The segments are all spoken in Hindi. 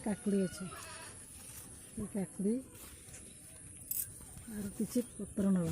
काकुड़ी अच्छे काकुड़ी और किसी पत्र नवा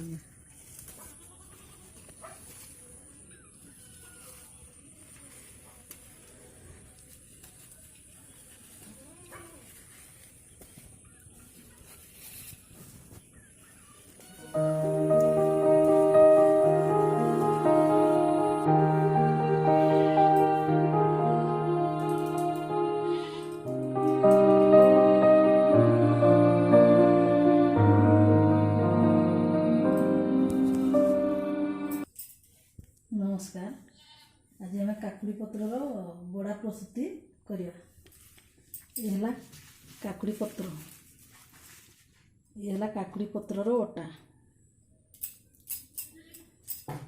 नमस्कार। आज आम काकुड़ी पत्र बड़ा प्रस्तुति करवा। ये काकुड़ी पत्र, ये काकुड़ी पत्र अटा,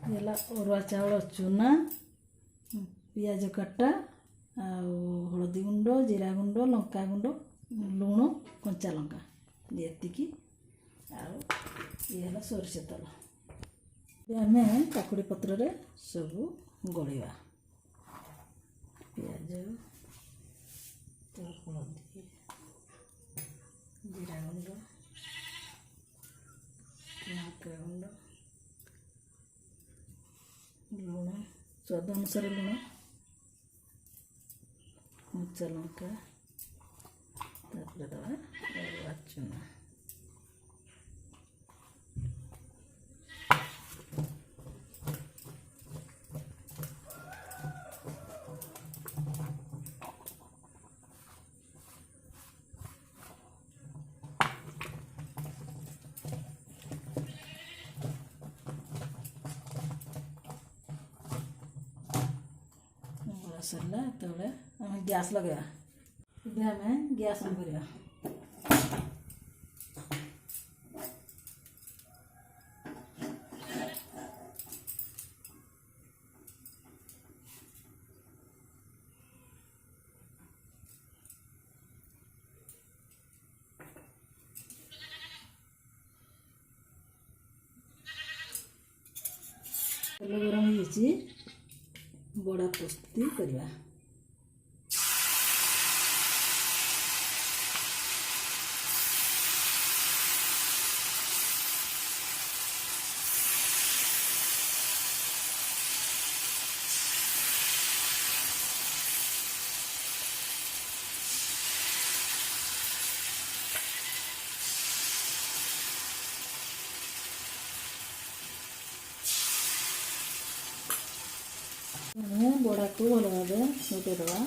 ये अरुआ चावल चूना, पियाज कटा, हलदी गुंड, जीरा गुंड, लंका गुंड, लुण, कंचा लंका ये है सोरिष तेल। आम काकुड़ी पत्र रे सब गलवा पियाज हलदी जीरा गुंड लंका गुंड लुण स्वाद अनुसार लुण कंचा लंका दवा अरुआ चूना सरला तबले आम गैस लगे आम गैस ऑन करवा। तेल गरम हो बड़ा प्रस्तुति करवा। बड़ा को भल भाव मिटेदवा।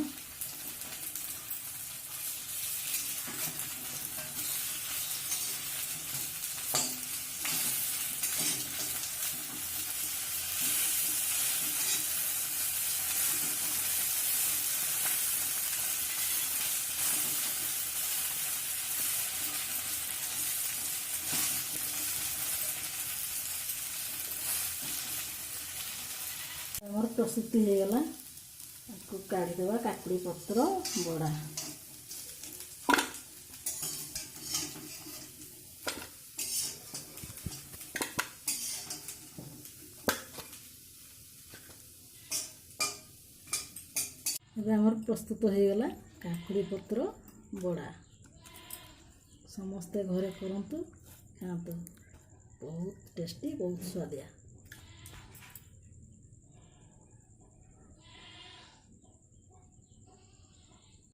आमर प्रस्तुति हो गला काढ़ीदेवा काकुड़ी पत्र बड़ा। आमर प्रस्तुत हो गला काकुड़ी पत्र बड़ा। समस्ते घरे करंतु खातु बहुत टेस्टी बहुत स्वादिया।